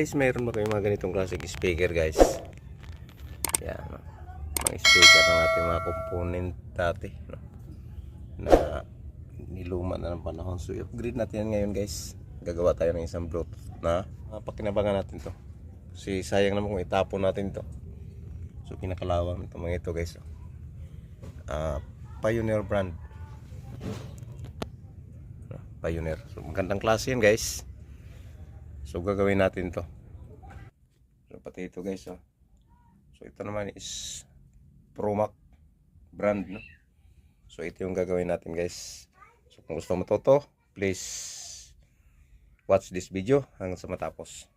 guys, mayroon ba kayong mga ganitong klaseng speaker guys? Yan, no? Mga speaker ng ating mga component dati, no? Na niluma na ng panahon. So i-upgrade natin yan ngayon guys. Gagawa tayo ng isang Bluetooth na pakinabangan natin to. Kasi sayang naman kung itapon natin to. So kinakalawang ito mga ito guys. Pioneer brand. Pioneer. So magandang klase yan guys. So gagawin natin to. So pati ito guys, oh. So ito naman is Promac brand, no? So ito yung gagawin natin guys. So kung gusto mo matuto, please watch this video hanggang sa matapos.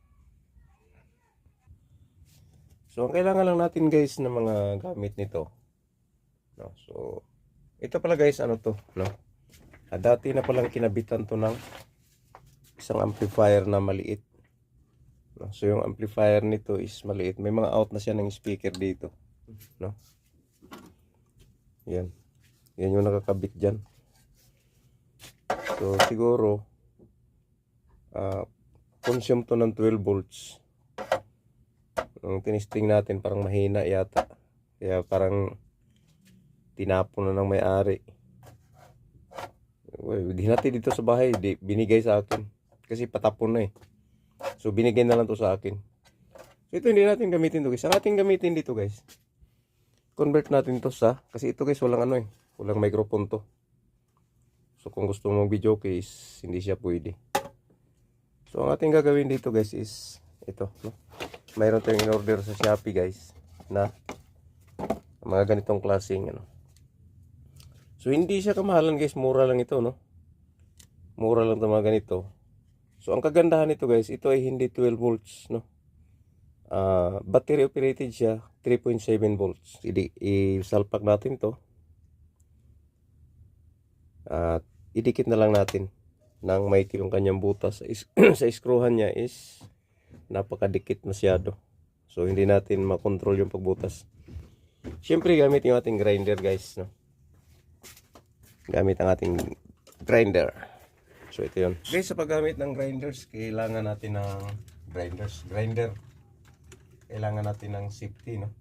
So ang kailangan lang natin guys ng mga gamit nito, no? So ito pala guys, ano to, no? Dati na palang kinabitan to ng isang amplifier na maliit. So yung amplifier nito is maliit. May mga out na siya ng speaker dito, no? Yan. Yan yung nakakabit dyan. So siguro consume to ng 12 volts. Ang tinisting natin parang mahina yata. Kaya parang tinapon na ng may-ari. Di natin dito sa bahay, binigay sa akin. Kasi patapon na eh. So binigay na lang to sa akin. So ito hindi natin gamitin to guys. Ang ating gamitin dito guys, convert natin to sa, kasi ito guys walang ano eh, walang microphone to. So kung gusto mong video case, hindi siya pwede. So ang ating gagawin dito guys is ito, no? Mayroon tayong in-order sa Shopee guys na mga ganitong klaseng ano. So hindi siya kamahalan guys, mura lang ito, no? Mura lang 'tong mga ganito. So ang kagandahan nito guys, ito ay hindi 12 volts, no? Battery operated siya, 3.7 volts. I-salpak natin to. At idikit na lang natin ng maikli yung kanyang butas. Sa screwhan niya is napakadikit masyado. So hindi natin makontrol yung pagbutas. Siyempre gamit yung ating grinder guys, no? Gamit ang ating grinder. So ito yun. Guys, sa paggamit ng grinders, kailangan natin ng grinder. Kailangan natin ng safety, no?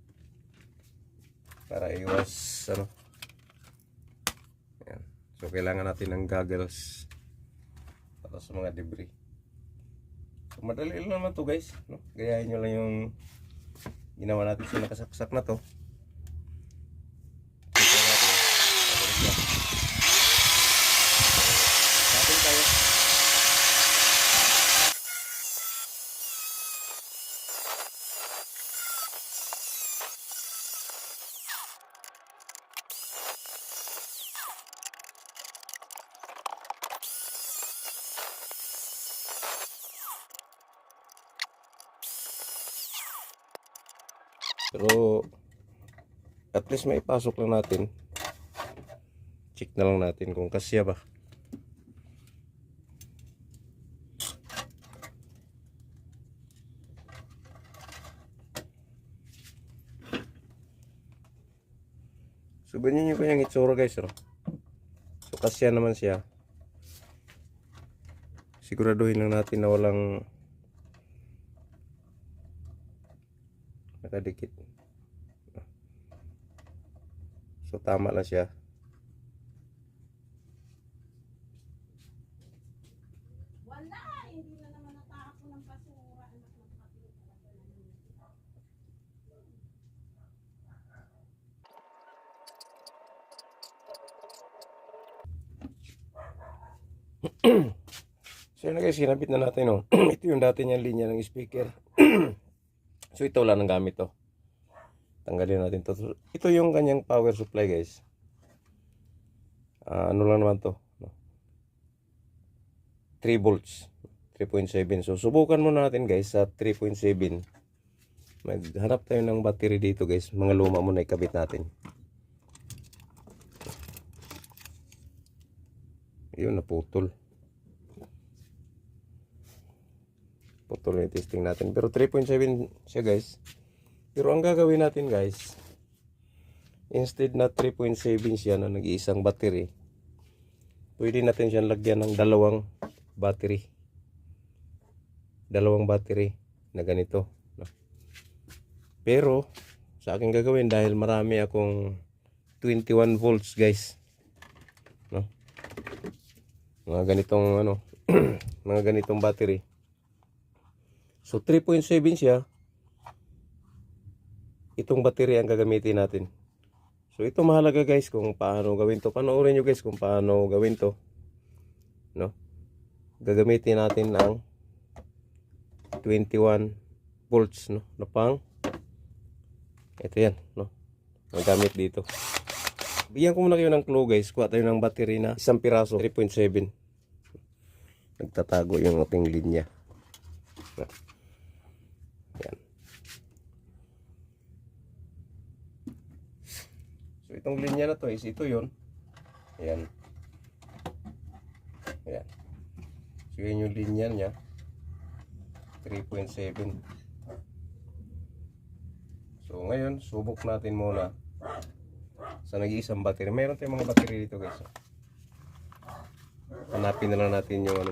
Para iwas, ano? Ayan. So kailangan natin ng goggles para sa mga debris. So madali lang naman to guys, no? Gayahin nyo lang yung ginawa natin sa nakasaksak na to. Pero at least may ipasok lang natin. Check na lang natin kung kasya ba. So ganyan yung kanyang itsura guys, no? So kasya naman siya. Siguraduhin lang natin na walang nakadikit. So tama lang siya. Wala, hindi na naman natapon ng basura. So yun guys, sinabit na natin, no? Ito yung dati niyang linya ng speaker. So ito wala nang gamit to. Tanggalin natin to. Ito yung kanyang power supply guys. Ano lang naman to, no? 3 volts, 3.7. So subukan muna natin guys sa 3.7. Maghanap tayo ng battery dito guys. Mga luma muna ikabit natin. Yun, naputol. Putol yung testing natin. Pero 3.7 siya guys. Pero ang gagawin natin guys, instead na 3.7 siya na nag-iisang battery, pwede natin siyang lagyan ng dalawang battery. na ganito, no? Pero sa akin gagawin, dahil marami akong 21 volts guys, no? Mga ganitong ano mga ganitong battery. So 3.7 siya. Itong battery ang gagamitin natin. So ito mahalaga guys kung paano gawin to. Panoorin nyo guys kung paano gawin to, no? Gagamitin natin ang 21 volts, no? Na pang ito yan, no? Magamit dito. Bigyan ko muna kayo ng clue guys. Kuha tayo ng battery na isang piraso, 3.7. Nagtatago yung ating linya. Yan. So itong linya na to is ito yun. Ayan. Ayan. So yun yung linya niya. 3.7. So ngayon, subok natin muna sa nag-iisang battery. Mayroon tayong mga battery dito guys. Hanapin na lang natin yung ano,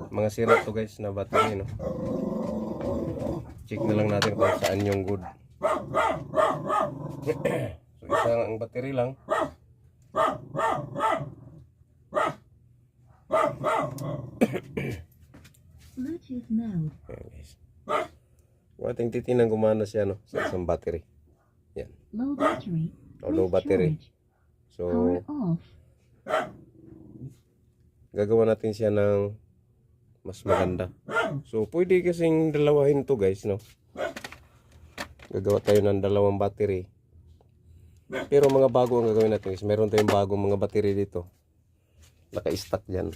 mga sira to guys na battery, no? Check na lang natin kung saan yung good. So isang battery lang. Bluetooth mode. Ayan guys. Kung ating titinan gumana siya, no? Sa isang battery. Yan. Low battery. O, low Please battery. charge. So Power off. gagawa natin siya ng mas maganda. So pwede kasing dalawahin to guys, no? Gagawa tayo ng dalawang battery. Pero mga bago ang gagawin natin guys. Meron tayong bagong mga battery dito. Naka-stack yan.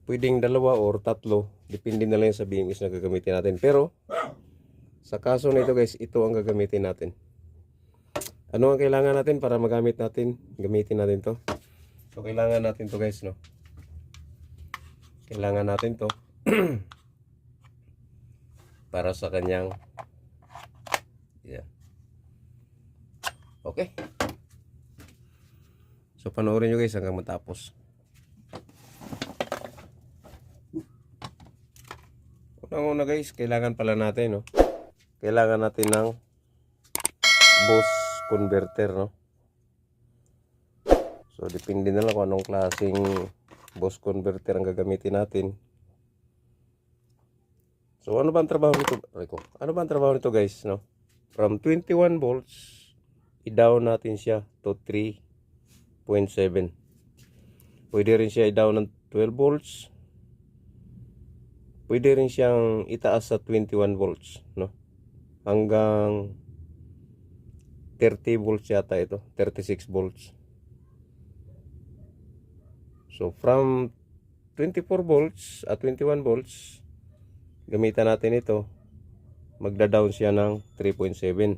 Pwedeng dalawa or tatlo. Depende na lang sa BMS na gagamitin natin. Pero sa kaso nito guys, ito ang gagamitin natin. Ano ang kailangan natin para magamit natin? Gamitin natin to. So kailangan natin to guys, no? Kailangan natin to para sa kanyang okay. So panoorin nyo guys hanggang matapos. Unang-una guys, kailangan pala natin, no? Kailangan natin ng boost converter, no? So depende na lang kung anong klaseng boost converter ang gagamitin natin. So ano ba ang trabaho nito? Ano ba ang trabaho nito guys, no? From 21 volts i-down natin siya to 3.7. Pwede rin siya i-down ng 12 volts. Pwede rin siyang itaas sa 21 volts, no? Hanggang 30 volts yata ito, 36 volts. So from 24 volts at 21 volts, gamitan natin ito, magda-down siya ng 3.7.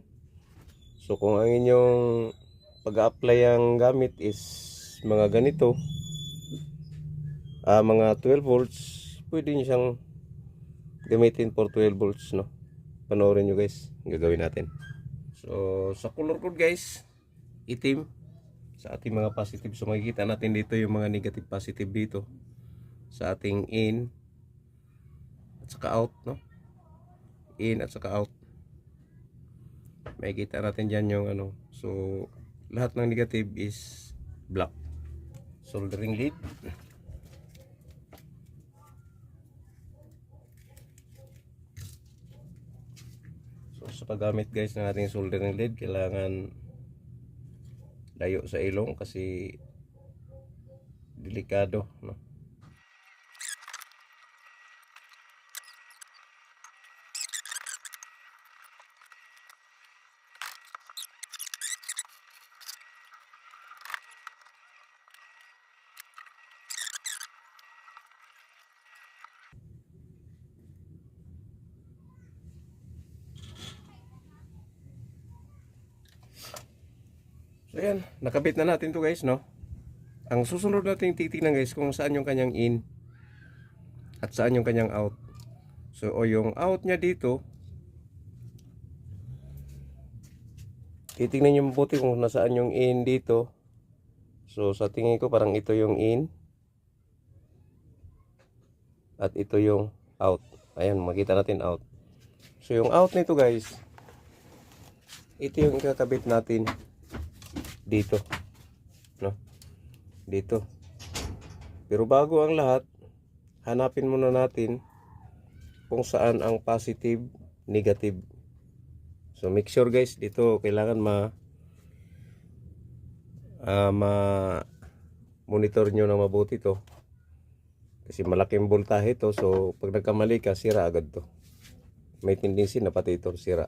So kung ang inyong pag-apply ang gamit is mga ganito, mga 12 volts, pwede nyo siyang gamitin for 12 volts, no? Panoorin nyo guys, gagawin natin. So sa color code guys, itim sa ating mga positive. So makikita natin dito yung mga negative positive dito sa ating in at saka out, no? In at saka out. Makikita natin dyan yung ano. So lahat ng negative is black. Soldering lead. So sa paggamit guys ng ating soldering lead, kailangan layo sa ilong kasi delikado, no? So yan, nakabit na natin to guys, no? Ang susunod natin titingnan guys kung saan yung kanyang in at saan yung kanyang out. So o yung out niya dito, titingnan nyo mabuti kung nasaan yung in dito. So sa tingin ko parang ito yung in at ito yung out. Ayan, makita natin out. So yung out nito guys, ito yung ikakabit natin dito, no? Dito. Pero bago ang lahat, hanapin muna natin kung saan ang positive, negative. So make sure guys, dito kailangan monitor nyo na mabuti to. Kasi malaking voltahe to, so pag nagkamali ka, sira agad to. May tendency na pati ito sira.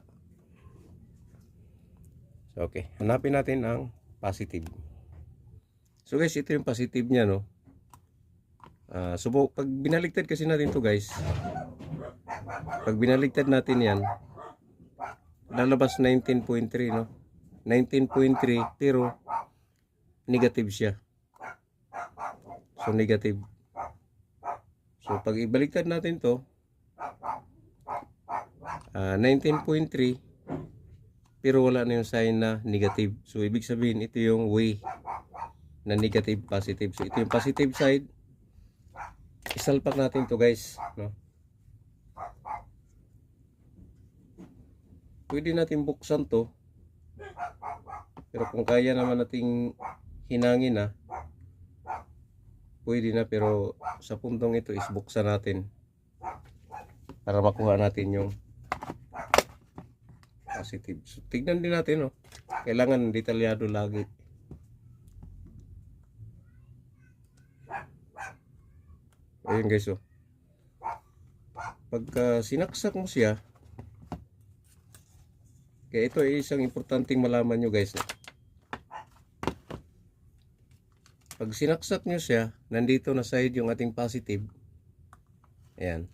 So okay, hanapin natin ang positive. So guys, ito yung positive niya, no? Pag binaligtad kasi natin to guys, pag binaligtad natin yan, lalabas 19.3, no? 19.3, pero negative siya. So negative. So pag ibaliktad natin to, 19.3, pero wala na yung sign na negative. So ibig sabihin ito yung way na negative positive. So ito yung positive side. Isalpak natin to guys, no? Pwede natin buksan to, pero kung kaya naman nating hinangin na, pwede na, pero sa puntong ito is buksan natin para makuha natin yung positive. So tignan din natin, no? Kailangan detalyado lagi. Ayun guys, oh. Pagka sinaksak mo siya, kaya ito ay isang importanteng malaman nyo guys, no? Pag sinaksak nyo siya, nandito na side yung ating positive. Ayan.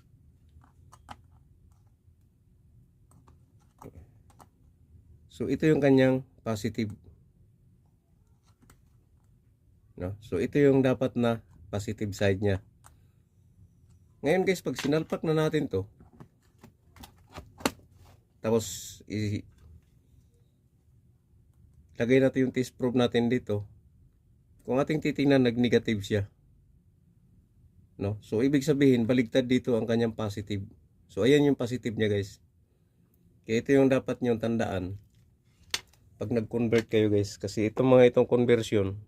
So ito yung kanyang positive, no? So ito yung dapat na positive side niya. Ngayon guys, pag sinalpak na natin to, tapos lagay natin yung test probe natin dito, kung ating titingnan, nag-negative siya, no? So ibig sabihin baligtad dito ang kanyang positive. So ayan yung positive niya guys. Kaya ito yung dapat nyo tandaan pag nag-convert kayo guys, kasi itong conversion,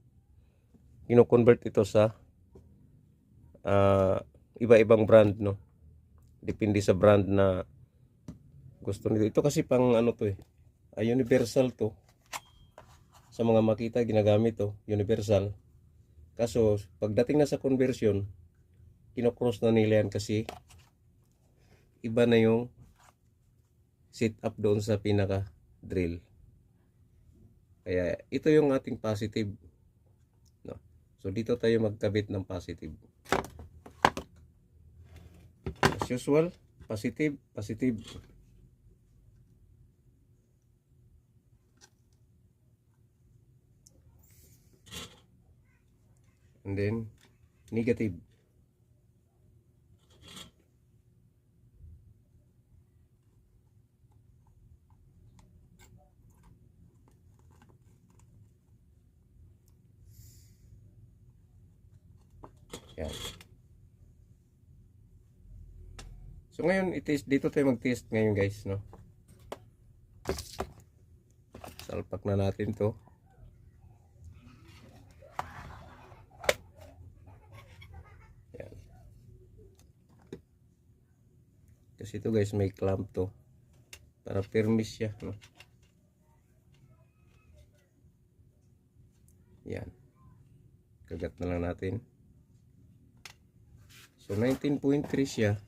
kino-convert ito sa iba-ibang brand, no? Depende sa brand na gusto nito. Ito kasi pang ano to, universal to. Sa mga makita ginagamit to, universal. Kaso pagdating na sa conversion, kino-cross na nila yan kasi iba na yung setup doon sa pinaka drill. Kaya ito yung ating positive, no? So dito tayo magkabit ng positive. As usual, positive, positive. And then negative. Yan. So ngayon, dito tayo mag-test ngayon guys, no? Salpak na natin to. Yan. Kasi ito guys, may clamp to para firmis siya, no? Yan. Kagat na lang natin. So 19.3 siya.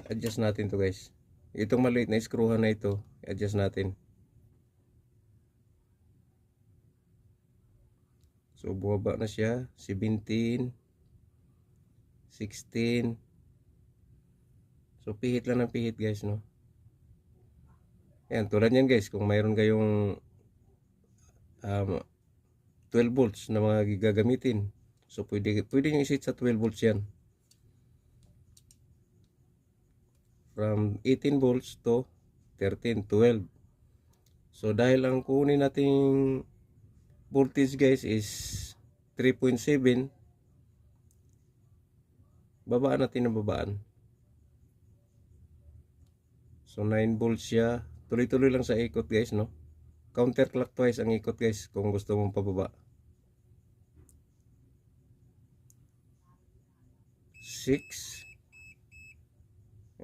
Adjust natin to guys. Itong maliit na screwhan na ito, adjust natin. So bumaba na siya, 17, 16. So pihit lang ng pihit guys, no? Yan, tulad yan guys, kung mayroon kayong 12 volts na mga gagamitin, so pwede nyo iset sa 12 volts yan. From 18 volts to 13, 12. So dahil ang kunin nating voltage guys is 3.7, babaan natin ng babaan. So 9 volts siya. Tuloy-tuloy lang sa ikot guys, no? Counterclockwise ang ikot guys kung gusto mong pababa. 6.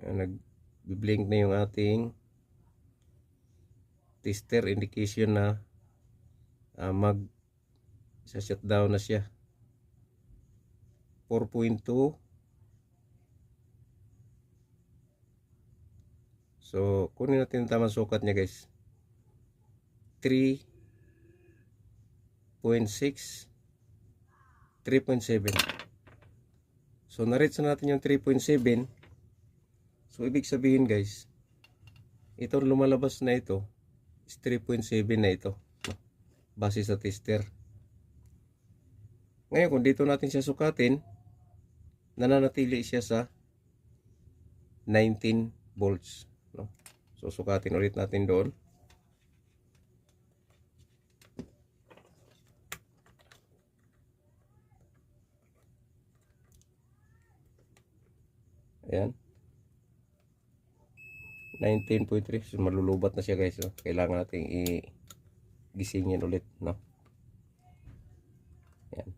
Nag-blink na yung ating tester, indication na shutdown na siya. 4.2. So kunin natin yung tamang sukat niya guys. 3.6, 3.7. So na-reach na natin yung 3.7. So ibig sabihin guys, itong lumalabas na ito is 3.7 na ito, base sa tester. Ngayon kung dito natin siya sukatin, nananatili siya sa 19 volts, no? So sukatin ulit natin doon. Ayan. 19.3. So malulubat na siya guys, no? Kailangan nating i-gisingin ulit, no? Ayan.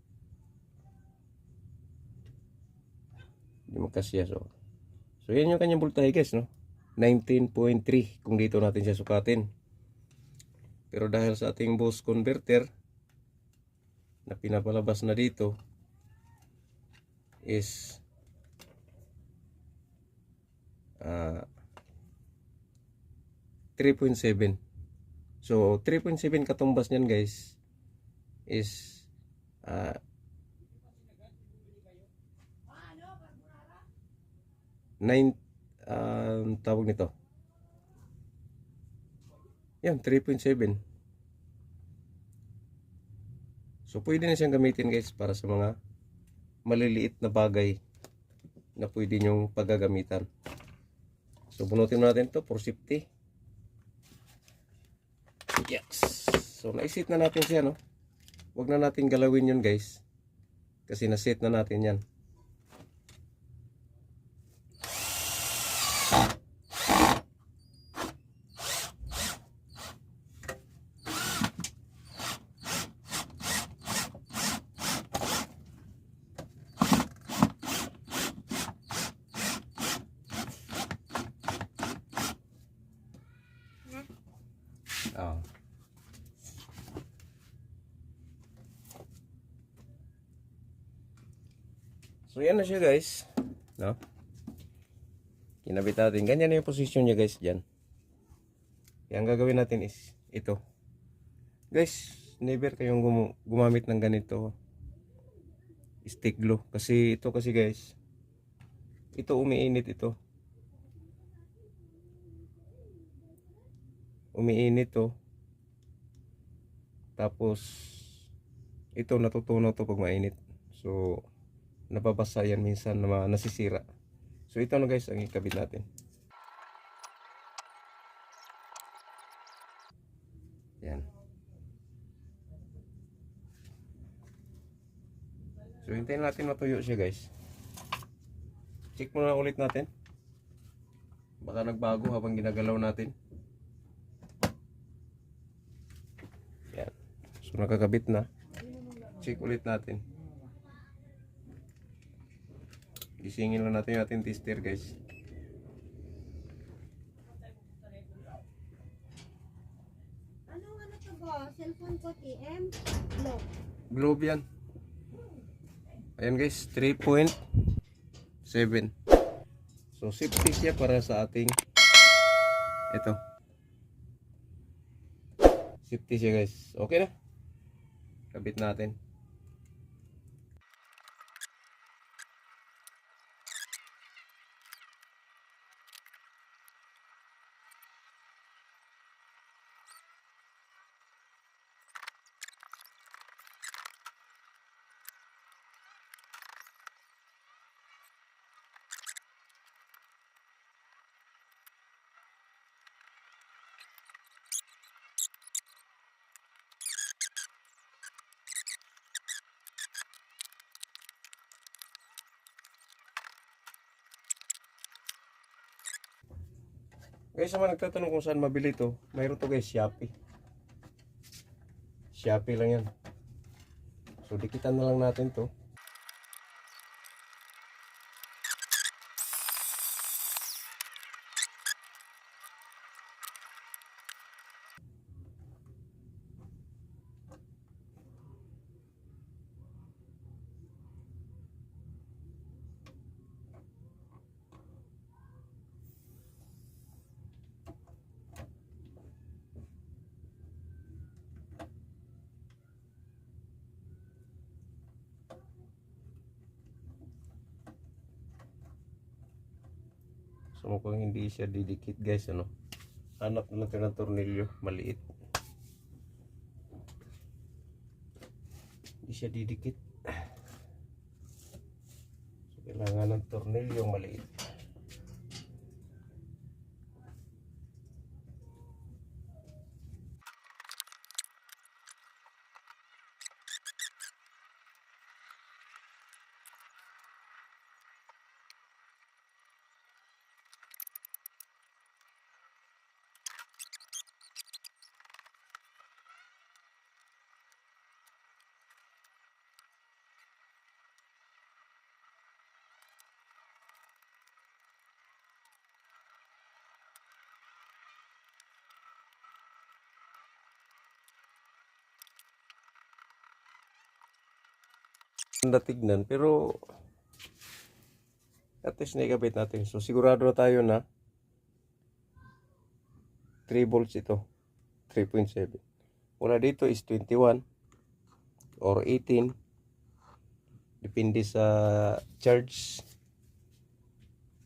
Hindi magkasya. So yan yung kanyang voltahe guys, no? 19.3 kung dito natin siya sukatin. Pero dahil sa ating boost converter na pinapalabas na dito is 3.7. So 3.7 katumbas niyan guys is 9 tawag nito. Yan, 3.7. So pwede na siyang gamitin guys para sa mga maliliit na bagay na pwede nyong paggagamitan. So bunutin natin to for safety. Yes. So naisit na natin siya, no? Huwag na natin galawin yun guys, kasi naset na natin yan. Oh. So yan na siya guys, no? Kinabit natin. Ganyan na yung position niya guys dyan. Kaya ang gagawin natin is ito. Guys, never kayong gumamit ng ganito stick glue. Kasi ito kasi guys, ito umiinit ito. Umiinit to. Tapos ito natutunaw to pag mainit. So nababasa yan minsan na nasisira. So ito na guys ang ikabit natin. Yan. So hintayin natin matuyo siya guys. Check muna ulit natin. Baka nagbago habang ginagalaw natin. Yan. So nakakabit na. Check ulit natin. Gisingin lang natin yung ating tester guys. Ano to ba? Cellphone ko TM? Globe. Globe yan. Ayan guys, 3.7. So safety siya para sa ating ito. Safety siya guys. Okay na. Kabit natin. Guys, sa mga nagtatanong kung saan mabili to, mayroon to guys, Shopee. Shopee lang yan. So, dikitan na lang natin to. So mukhang hindi siya didikit guys, ano. Hanap na natin ng tornilyo, maliit. Hindi siya didikit. So kailangan ng tornilyo maliit. Ganda tignan, pero at least naikabit natin. So sigurado na tayo na 3 volts ito, 3.7. Mula dito is 21 or 18, depende sa charge.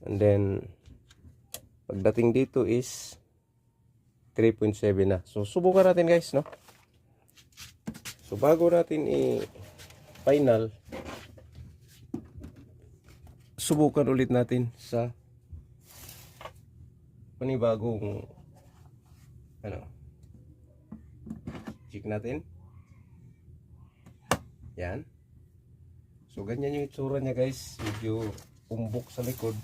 And then pagdating dito is 3.7 na. So subukan natin guys, no. So bago natin final, subukan ulit natin sa panibagong ano. Check natin. Yan. So ganyan yung itsura niya guys, medyo umbok sa likod,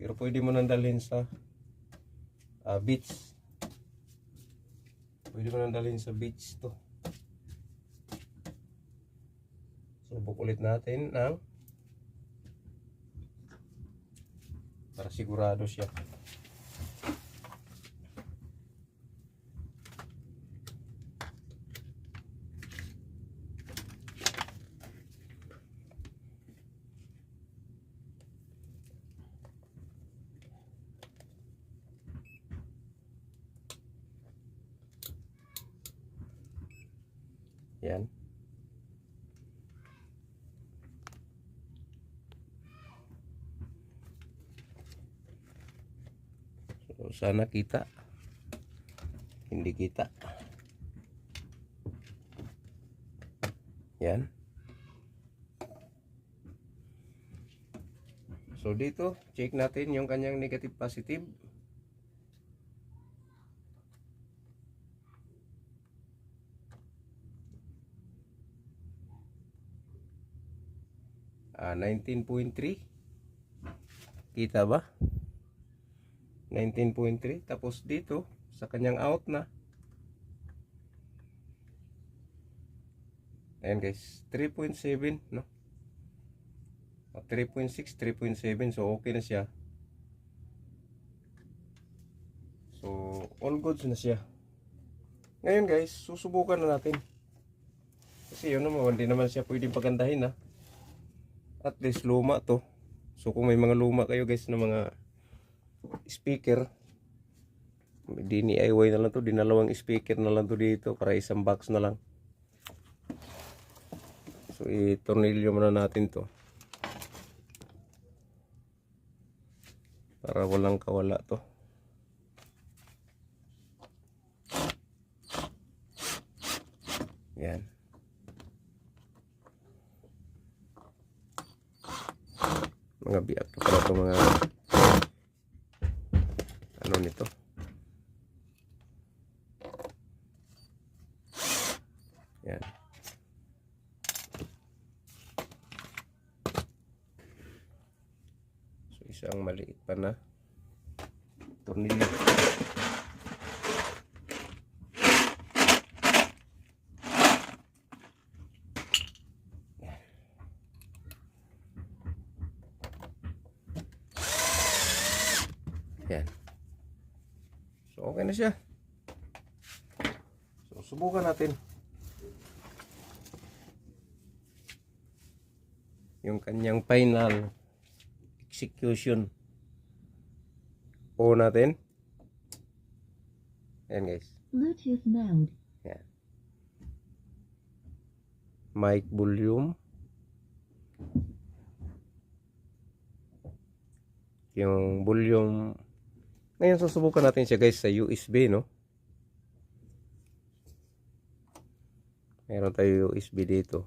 pero pwede mo nang dalhin sa beach. Pwede mo nang dalhin sa beach to. Subok ulit natin ng para sigurado siya. Yan. So, sana kita. Hindi kita. Yan. So dito, check natin yung kanyang negative positive. Ah, 19.3. Kita ba? 19.3. Tapos dito sa kanyang out na, ayan guys, 3.7, no? 3.6, 3.7. So okay na siya. So all goods na siya. Ngayon guys, susubukan na natin. Kasi yun naman, hindi naman siya pwedeng pagandahin, ha. At least luma to. So kung may mga luma kayo guys na mga speaker, DIY na lang to, dinalawang speaker na lang to dito para isang box na lang. So itornilyo muna natin to para walang kawala to. Yan. Mga biak to pala to, mga ano nito. Yan. So isang maliit pa na. tornilyo. Yan. So, okay na siya. So, subukan natin. Yung kanyang final execution. O natin. Ayan guys. Bluetooth mode. Yan. Mic volume. Yung volume. Ngayon susubukan natin siya guys sa USB, no? Meron tayo USB dito.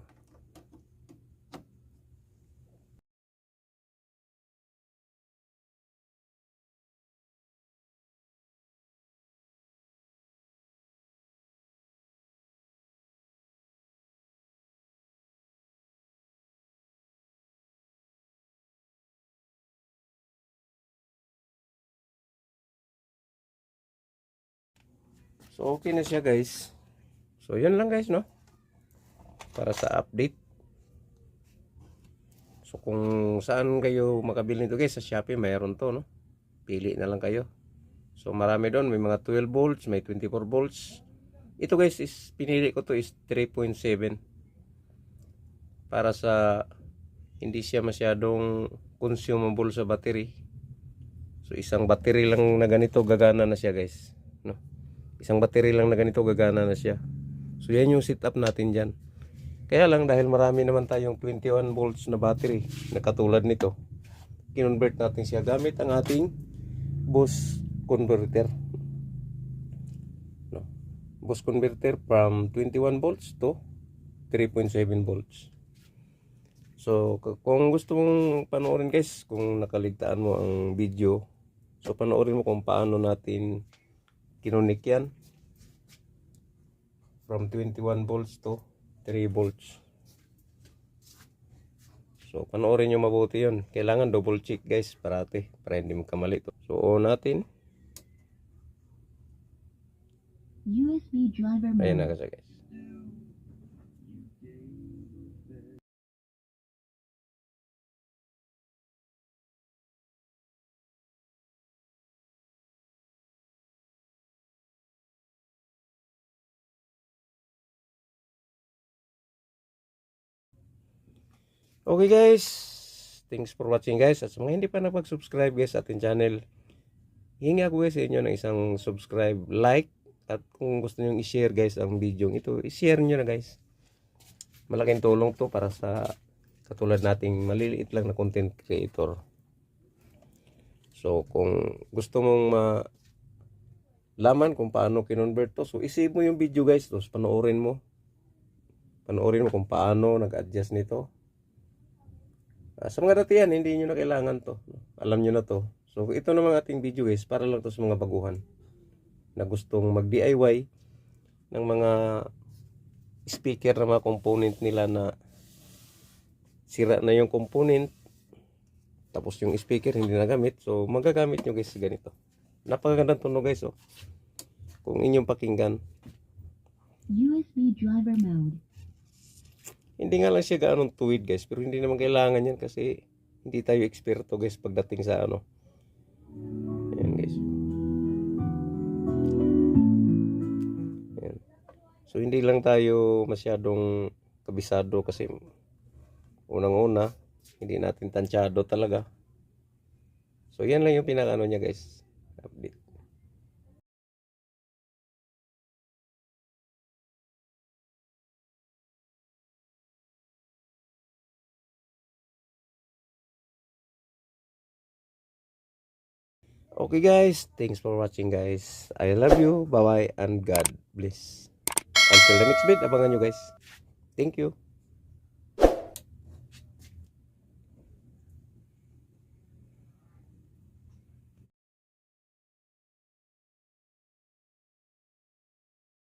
So okay na siya guys. So yun lang guys, no? Para sa update. So kung saan kayo makabili nito guys, sa Shopee mayroon to, no? Pili na lang kayo. So marami doon, may mga 12 volts, may 24 volts. Ito guys is pinili ko to is 3.7. Para sa hindi siya masyadong consumable sa battery. So isang battery lang na ganito gagana na siya guys, no? Isang battery lang na ganito gagana na siya. So yan yung setup natin dyan. Kaya lang dahil marami naman tayong 21 volts na battery na katulad nito, kinonvert natin siya gamit ang ating boost converter, no? Boost converter from 21 volts to 3.7 volts. So kung gusto mong panoorin guys, kung nakaligtaan mo ang video, so panoorin mo kung paano natin kinunik yan from 21 volts to 3 volts. So panoorin nyo mabuti yun. Kailangan double check guys parati para hindi magkamali to. So on natin. USB driver Ayan na mode. kasi guys. Okay guys, thanks for watching guys. At sa mga hindi pa nakapag-subscribe guys sa ating channel, hingi ako guys sa inyo ng isang subscribe, like, at kung gusto nyo i-share guys ang video ito, i-share nyo na guys. Malaking tulong to para sa katulad nating maliliit lang na content creator. So kung gusto mong malaman kung paano kinonvert to, so isave mo yung video guys, tapos panoorin mo kung paano nag-adjust nito. Sa mga datihan, hindi nyo na kailangan to. Alam nyo na to. So, ito namang ating video guys, para lang to sa mga baguhan na gustong mag-DIY ng mga speaker na mga component nila na sira na yung component. Tapos yung speaker hindi na gamit. So, magagamit nyo guys ganito. Napakagandang tunog guys, oh. Kung inyong pakinggan. USB driver mode. Hindi nga lang siya gaanong tuwid guys, pero hindi naman kailangan yan kasi hindi tayo eksperto guys pagdating sa ano. Ayan guys. Ayan. So hindi lang tayo masyadong kabisado kasi unang-una hindi natin tansyado talaga. So yan lang yung pinakaano niya guys. Update. Okay guys, thanks for watching guys. I love you, bye bye, and God bless. Until the next video, abangan nyo guys. Thank you.